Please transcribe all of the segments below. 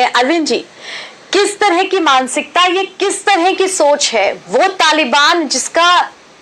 अरविंद जी, किस तरह की मानसिकता, ये किस तरह की सोच है वो तालिबान जिसका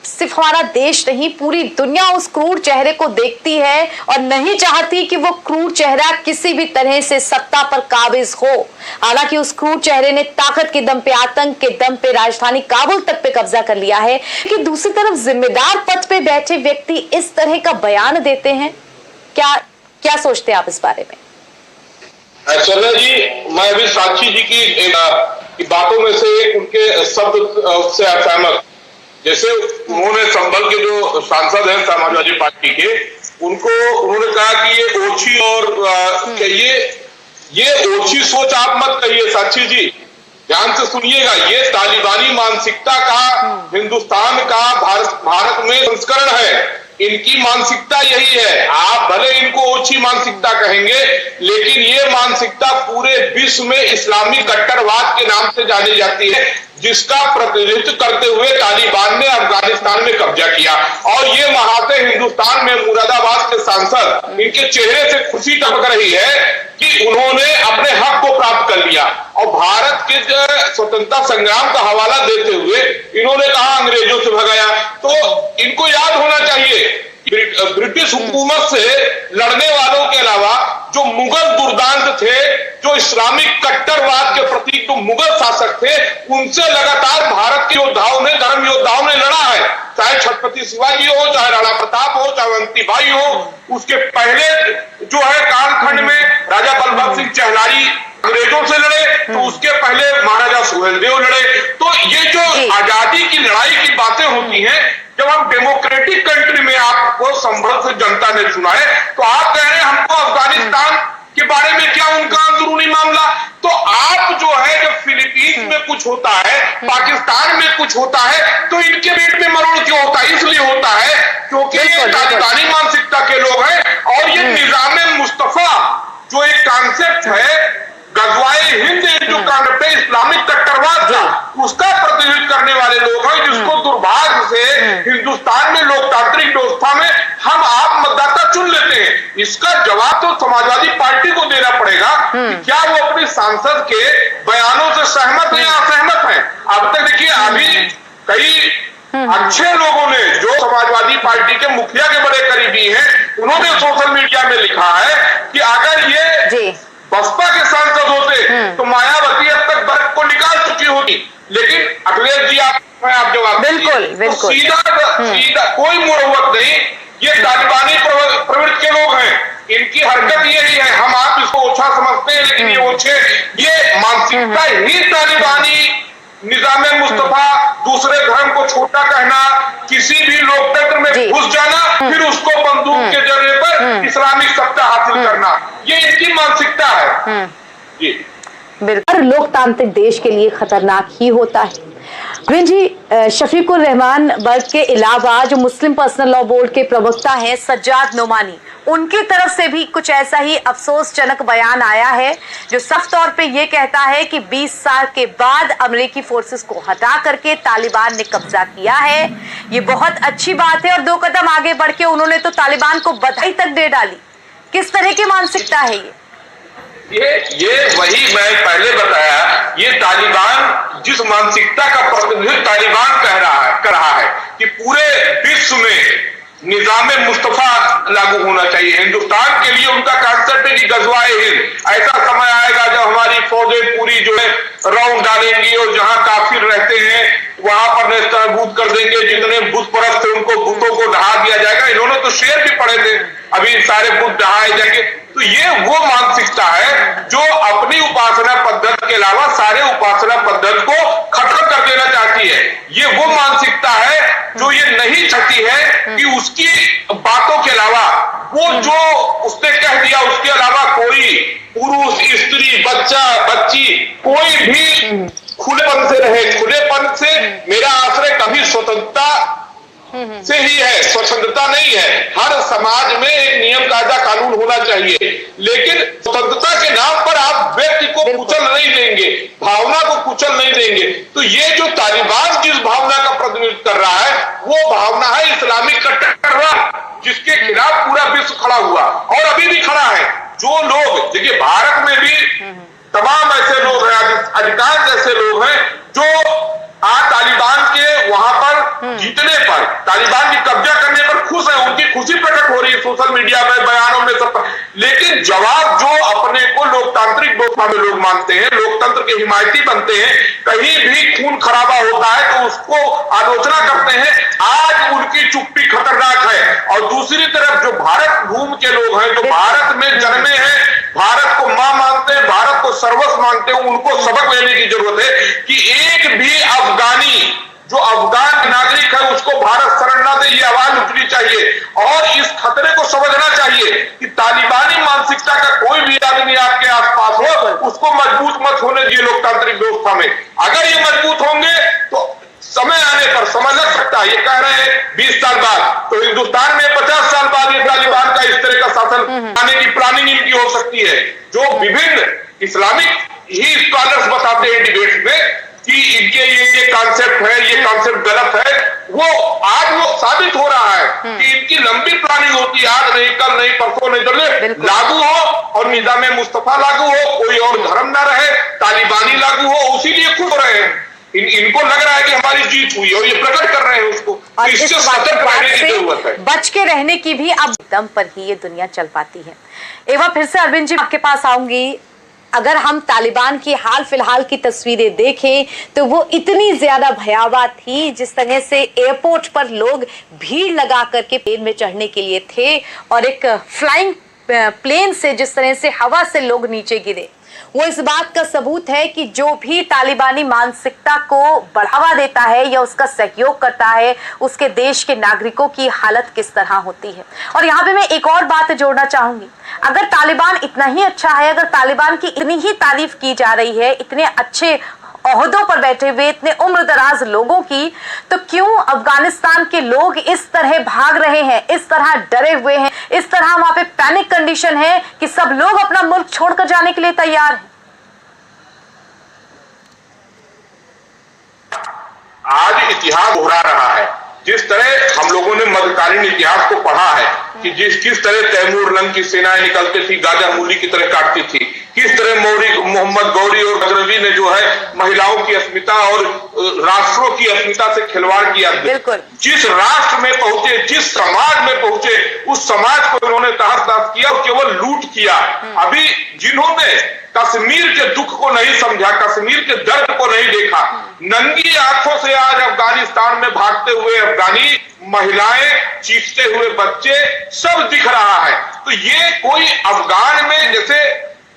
सिर्फ हमारा देश नहीं पूरी दुनिया उस क्रूर चेहरे को देखती है और नहीं चाहती कि वो क्रूर चेहरा किसी भी तरह से सत्ता पर काबिज हो। हालांकि उस क्रूर चेहरे ने ताकत के दम पे, आतंक के दम पे राजधानी काबुल तक पे कब्जा कर लिया है कि दूसरी तरफ जिम्मेदार पद पे बैठे व्यक्ति इस तरह का बयान देते हैं। क्या क्या सोचते हैं आप इस बारे में? सरला जी, मैं अभी साक्षी जी की बातों में से एक उनके शब्द से असहमत। जैसे उन्होंने संभल के जो सांसद हैं समाजवादी पार्टी के, उन्होंने कहा कि ये ओछी और ये ओछी सोच आप मत कहिए साक्षी जी, ध्यान से सुनिएगा। ये तालिबानी मानसिकता का हिंदुस्तान का भारत में संस्करण है। इनकी मानसिकता यही है। आप भले इनको ओछी मानसिकता कहेंगे, लेकिन ये मानसिकता पूरे विश्व में इस्लामी कट्टरवाद के नाम से जानी जाती है, जिसका प्रतिनिधित्व करते हुए तालिबान ने अफगानिस्तान में कब्जा किया। और ये महाते हिंदुस्तान में मुरादाबाद के सांसद, इनके चेहरे से खुशी टपक रही है कि उन्होंने अपने हक को प्राप्त कर लिया। और भारत के स्वतंत्रता संग्राम का हवाला देते हुए इन्होंने कहा अंग्रेजों से भगाया। तो इनको याद होना चाहिए ब्रिटिश हुकूमत से लड़ने वालों के अलावा जो मुगल दुर्दांत थे, जो इस्लामिक कट्टरवाद के प्रतीक जो मुगल शासक थे, उनसे लगातार भारत के योद्धाओं ने, धर्म योद्धाओं ने लड़ा है। चाहे छत्रपति शिवाजी हो, चाहे राणा प्रताप हो, चाहे अवंती भाई हो। उसके पहले जो है कालखंड में राजा बलभद्र सिंह चहलारी अंग्रेजों से लड़े, तो उसके पहले महाराजा सुहेलदेव लड़े। तो ये जो आजादी की लड़ाई की बातें होती हैं, जब हम डेमोक्रेटिक कंट्री में आपको संभल से जनता ने चुना है, तो आप कह रहे हैं हमको अफगानिस्तान के बारे में क्या उनका अंदरूनी मामला। तो आप जो है, जब फिलीपींस में कुछ होता है, पाकिस्तान में कुछ होता है, तो इनके पेट में मरोड़ क्यों होता है? इसलिए होता है क्योंकि ये तालिबानी मानसिकता के लोग हैं। और ये निजामे मुस्तफा जो एक कॉन्सेप्ट है, गजवाए हिंद जो कांड इस्लामिक कट्टरवाद था, उसका प्रतिनिधित्व करने वाले लोग हैं, जिसको दुर्भाग्य से हिंदुस्तान में लोकतांत्रिक व्यवस्था में हम आप मतदाता चुन लेते हैं। इसका जवाब तो समाजवादी पार्टी को देना पड़ेगा कि क्या वो अपने सांसद के बयानों से सहमत है या असहमत है। अब तक देखिए, अभी कई अच्छे लोगों ने जो समाजवादी पार्टी के मुखिया के बड़े करीबी हैं, उन्होंने सोशल मीडिया में लिखा है कि अगर ये बसपा के सांसद होते तो मायावती अब तक वर्ग को निकाल चुकी होगी। लेकिन अखिलेश जी, आप जवाब बिल्कुल तो सीधा कोई मुरव्वत नहीं। ये तालिबानी प्रवृत्ति के लोग हैं, इनकी हरकत यही है। हम आप इसको ओछा समझते हैं, लेकिन ये मानसिकता ही तालिबानी निजामे मुस्तफा, दूसरे धर्म को छोटा कहना, किसी भी लोकतंत्र में घुस जाना, फिर उसको बंदूक के जरिए पर इस्लामिक सत्ता हासिल करना, ये इनकी मानसिकता है। जी बिल्कुल, लोकतांत्रिक देश के लिए खतरनाक ही होता है। अरविंद जी, शफीकुर रहमान बर्ग के अलावा जो मुस्लिम पर्सनल लॉ बोर्ड के प्रवक्ता हैं सज्जाद नोमानी, उनकी तरफ से भी कुछ ऐसा ही अफसोसजनक बयान आया है, जो साफ तौर पे ये कहता है कि 20 साल के बाद अमेरिकी फोर्सेस को हटा करके तालिबान ने कब्जा किया है। ये बहुत अच्छी बात है और 2 कदम आगे बढ़ के उन्होंने तो तालिबान को बधाई तक दे डाली। किस तरह की मानसिकता है ये वही मैं पहले बताया, ये तालिबान जिस मानसिकता का प्रतिनिधित्व तालिबान कर रहा है कि पूरे विश्व में निजामे मुस्तफा लागू होना चाहिए। हिंदुस्तान के लिए उनका कॉन्सेप्ट है कि गजवाए हिंद। ऐसा समय आएगा जब हमारी फौजें पूरी जो है राउंड डालेंगी और जहां काफिर रहते हैं वहां पर नेस्तनाबूद कर देंगे। जितने बुत परस्त थे उनको बुतों को ढहा दिया जाएगा। इन्होंने तो शेर भी पढ़े थे, अभी सारे बुत ढहाए जाएंगे। तो ये वो मानसिकता है जो अपनी उपासना पद्धति के अलावा सारे उपासना पद्धति को खत्म कर देना चाहती है। ये वो मानसिकता है जो ये नहीं चाहती है कि उसकी बातों के अलावा, वो जो उसने कह दिया उसके अलावा कोई पुरुष, स्त्री, बच्चा, बच्ची, कोई भी खुलेपन से रहे। खुलेपन से मेरा आश्रय कभी स्वतंत्रता से ही है, स्वतंत्रता नहीं है। हर समाज में एक नियम कायदा कानून होना चाहिए, लेकिन स्वतंत्रता के नाम पर आप व्यक्ति को कुचल नहीं देंगे, भावना को कुचल नहीं देंगे। तो ये जो तालिबान जिस भावना का प्रतिनिधित्व कर रहा है, वो भावना है इस्लामिक कट्टरवाद, जिसके खिलाफ पूरा विश्व खड़ा हुआ और अभी भी खड़ा है। जो लोग देखिए, भारत में भी तमाम ऐसे लोग हैं, अधिकांश ऐसे लोग हैं जो आज तालिबान के वहां पर जीतने पर, तालिबान की कब्जा करने पर खुश है, उनकी खुशी प्रकट हो रही है सोशल मीडिया में, बयानों में, सब पर। लेकिन जवाब जो अपने को लोकतांत्रिक व्यवस्था में लोग मानते हैं, लोकतंत्र के हिमायती बनते हैं, कहीं भी खून खराबा होता है तो उसको आलोचना करते हैं, आज उनकी चुप्पी खतरनाक है। और दूसरी तरफ जो भारत भूमि के लोग हैं, जो भारत में जन्मे हैं, भारत को मां मानते हैं, भारत को सर्वस्व मानते हैं, उनको सबक लेने की जरूरत है कि एक भी अफगानी जो अफगान नागरिक है उसको भारत शरण न दे, ये आवाज उठनी चाहिए। और इस खतरे को समझना चाहिए कि तालिबानी मानसिकता का कोई भी आदमी आपके आसपास हो, उसको मजबूत मत होने दिए लोकतांत्रिक व्यवस्था में। अगर ये मजबूत होंगे तो समय आने पर समझ लग सकता है, ये कह रहे हैं 20 साल बाद, तो हिंदुस्तान में 50 साल बाद ये तालिबान का इस तरह का शासन आने की प्लानिंग इनकी हो सकती है। जो विभिन्न इस्लामिक ही स्कॉलर्स बताते हैं डिबेट में कि इनके ये कॉन्सेप्ट है, ये कॉन्सेप्ट गलत है, वो आज वो साबित हो रहा है कि इनकी लंबी प्लानिंग होती है, आज नहीं, कल नहीं, परसों नहीं, तो लागू हो और निज़ाम मुस्तफा लागू हो, कोई और धर्म ना रहे, तालिबानी लागू हो, उसी लिए खुद रहे हैं। इनको लग रहा है कि हमारी जीत हुई है और ये प्रकट कर रहे हैं उसको। और इस सतर्क रहने की जरूरत है, बच के रहने की भी अब दम पर ही ये दुनिया चल पाती है। एक बार फिर से अरविंद जी आपके पास आऊंगी। अगर हम तालिबान की हाल फिलहाल की तस्वीरें देखें तो वो इतनी ज्यादा भयावह थी, जिस तरह से एयरपोर्ट पर लोग भीड़ लगा करके प्लेन में चढ़ने के लिए थे और एक फ्लाइंग प्लेन से जिस तरह से हवा से लोग नीचे गिरे, वो इस बात का सबूत है कि जो भी तालिबानी मानसिकता को बढ़ावा देता है या उसका सहयोग करता है, उसके देश के नागरिकों की हालत किस तरह होती है। और यहाँ पे मैं एक और बात जोड़ना चाहूंगी, अगर तालिबान इतना ही अच्छा है, अगर तालिबान की इतनी ही तारीफ की जा रही है, इतने अच्छे ओहदों पर बैठे हुए इतने उम्र दराज लोगों की, तो क्यों अफगानिस्तान के लोग इस तरह भाग रहे हैं, इस तरह डरे हुए हैं, इस तरह वहां पे पैनिक कंडीशन है कि सब लोग अपना मुल्क छोड़कर जाने के लिए तैयार हैं। आज इतिहास दोहरा रहा है। जिस तरह हम लोगों ने मध्यकालीन इतिहास को पढ़ा है कि किस तरह तैमूर लंग की सेनाएं निकलती थी, गाजा मूली की तरह काटती थी, किस तरह मोहम्मद गौरी और गजनवी ने जो है महिलाओं की अस्मिता और राष्ट्रों की अस्मिता से खिलवाड़ किया। जिस राष्ट्र में पहुंचे, जिस समाज में पहुंचे, उस समाज को उन्होंने तहस-नहस किया और केवल लूट किया। अभी जिन्होंने कश्मीर के दुख को नहीं समझा, कश्मीर के दर्द को नहीं देखा, नंगी आंखों से आज अफगानिस्तान में भागते हुए अफगानी महिलाएं, चीखते हुए बच्चे, सब दिख रहा है। तो ये कोई अफगान में, जैसे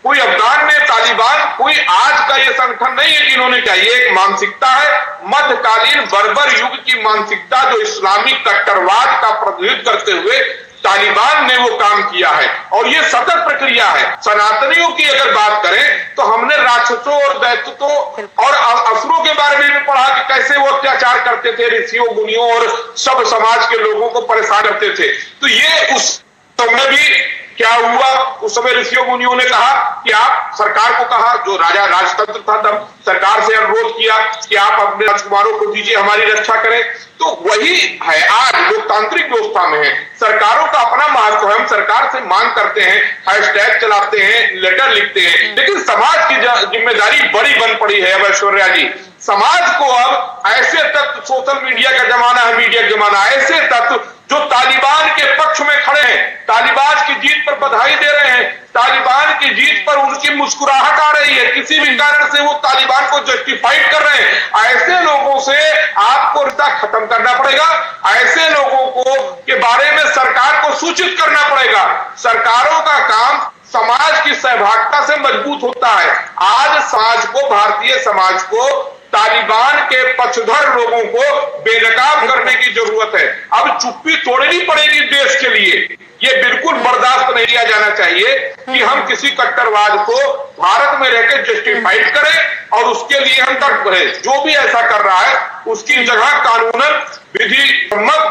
कोई अफगान में तालिबान कोई आज का ये संगठन नहीं है जिन्होंने क्या, ये एक मानसिकता है, मध्यकालीन बर्बर युग की मानसिकता जो इस्लामिक कट्टरवाद का प्रतिनिधित्व करते हुए तालिबान ने वो काम किया है। और ये सतत प्रक्रिया है। सनातनियों की अगर बात करें तो हमने राक्षसों और दैत्यों और असुरों के बारे में भी पढ़ा कि कैसे वो अत्याचार करते थे, ऋषियों मुनियों और सब समाज के लोगों को परेशान करते थे। तो ये उस समय भी क्या हुआ, उस समय ऋषियों मुनियों ने कहा कि आप सरकार को कहा, जो राजा राजतंत्र था तब सरकार से अनुरोध किया कि आप अपने राजकुमारों को दीजिए, हमारी रक्षा करें। तो वही है आज लोकतांत्रिक व्यवस्था में है। सरकारों का अपना महत्व है, हम सरकार से मांग करते हैं, हैशटैग चलाते हैं, लेटर लिखते हैं, लेकिन समाज की जिम्मेदारी बड़ी बन पड़ी है। अब ऐश्वर्या जी, समाज को अब ऐसे तत्व, सोशल मीडिया का जमाना है, मीडिया का जमाना, ऐसे तत्व जो तालिबान के पक्ष में खड़े हैं, तालिबान की जीत पर बधाई दे रहे हैं, तालिबान की जीत पर उनकी मुस्कुराहट आ रही है, किसी भी कारण से वो तालिबान को जस्टिफाइड कर रहे हैं, ऐसे लोगों से आपको रिश्ता खत्म करना पड़ेगा। ऐसे लोगों को के बारे में सरकार को सूचित करना पड़ेगा। सरकारों का काम समाज की सहभागिता से मजबूत होता है। आज समाज को, भारतीय समाज को तालिबान के पक्षधर लोगों को बेनकाब करने की जरूरत है। अब चुप्पी तोड़नी पड़ेगी देश के लिए। ये बिल्कुल बर्दाश्त नहीं किया जाना चाहिए कि हम किसी कट्टरवाद को भारत में रहकर जस्टिफाइड करें और उसके लिए हम तर्क करें। जो भी ऐसा कर रहा है उसकी जगह कानूनन, विधि सम्मत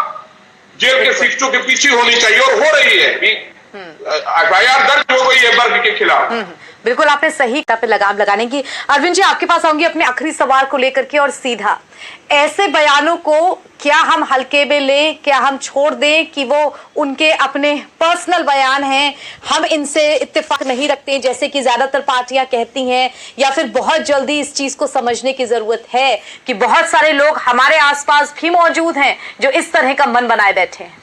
जेल के शिक्षों के पीछे होनी चाहिए और हो रही है। FIR दर्ज हो गई है वर्ग के खिलाफ। बिल्कुल आपने सही पे लगाम लगाने की। अरविंद जी आपके पास आऊंगी अपने आखिरी सवाल को लेकर के, और सीधा ऐसे बयानों को क्या हम हल्के में लें, क्या हम छोड़ दें कि वो उनके अपने पर्सनल बयान हैं, हम इनसे इत्तेफाक नहीं रखते जैसे कि ज्यादातर पार्टियां कहती हैं, या फिर बहुत जल्दी इस चीज को समझने की जरूरत है कि बहुत सारे लोग हमारे आसपास भी मौजूद हैं जो इस तरह का मन बनाए बैठे हैं?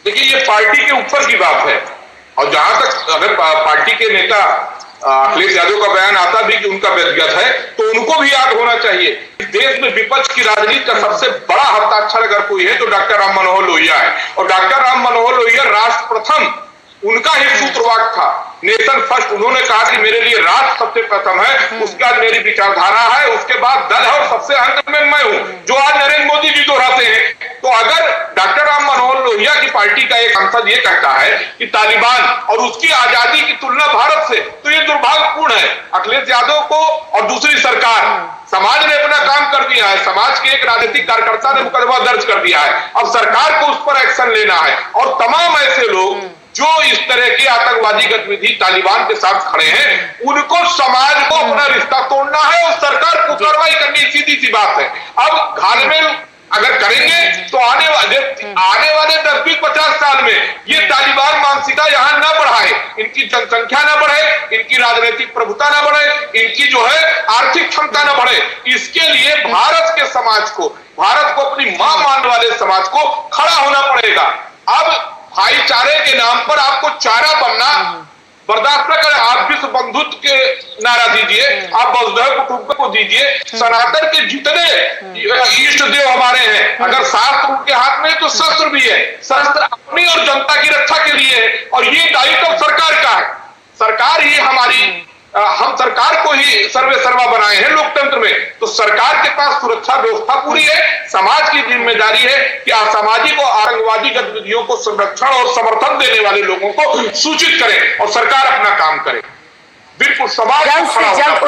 देखिए, ये पार्टी के ऊपर की बात है, और जहां तक अगर पार्टी के नेता अखिलेश यादव का बयान आता भी कि उनका व्यक्तिगत है, तो उनको भी याद होना चाहिए इस देश में विपक्ष की राजनीति का सबसे बड़ा हस्ताक्षर अगर कोई है तो डॉक्टर राम मनोहर लोहिया है। और डॉक्टर राम मनोहर लोहिया राष्ट्र प्रथम उनका ही सूत्रवाक्य था, नेशन फर्स्ट। उन्होंने कहा कि मेरे लिए राष्ट्र सबसे प्रथम है, उसके बाद मेरी विचारधारा है, उसके बाद दल है, और सबसे अंत में मैं हूं, जो आज नरेंद्र मोदी जी दोहराते हैं। तो अगर डॉक्टर राम मनोहर लोहिया की पार्टी का एक सांसद ये कहता है कि तालिबान और उसकी आजादी की तुलना भारत से, तो ये दुर्भाग्यपूर्ण है। अखिलेश यादव को और दूसरी सरकार, समाज ने अपना काम कर दिया है, समाज के एक राजनीतिक कार्यकर्ता ने मुकदमा दर्ज कर दिया है, अब सरकार को उस पर एक्शन लेना है। और तमाम ऐसे लोग जो इस तरह की आतंकवादी गतिविधि तालिबान के साथ खड़े हैं, उनको समाज को अपना रिश्ता तोड़ना है और सरकार को कार्रवाई करनी, सीधी सी बात है। अब घालमेल अगर करेंगे तो आने वाले 10-20-50 साल में ये तालिबान मानसिकता यहां न बढ़ाए, इनकी जनसंख्या न बढ़े, इनकी राजनीतिक प्रभुता न बढ़े, इनकी जो है आर्थिक क्षमता न बढ़े। इसके लिए भारत के समाज को, भारत को अपनी मां मानने वाले समाज को खड़ा होना पड़ेगा। अब भाईचारे के नाम पर आपको चारा बनना बर्दाश्त न करें। आप विश्व बंधुत्व के नारा दीजिए, आप वसुधैव कुटुंबकम को दीजिए। सनातन के जितने इष्ट देव हमारे हैं, अगर शास्त्र उनके हाथ में है तो शस्त्र भी है, शस्त्र अपनी और जनता की रक्षा के लिए है, और ये दायित्व सरकार का है। सरकार ही हमारी, हम सरकार को ही सर्वे सर्वा बनाए हैं लोकतंत्र में, तो सरकार के पास सुरक्षा व्यवस्था पूरी है। समाज की जिम्मेदारी है कि असामाजिक और आतंकवादी गतिविधियों को संरक्षण और समर्थन देने वाले लोगों को सूचित करें और सरकार अपना काम करे। बिल्कुल समाज जल्द से जल्द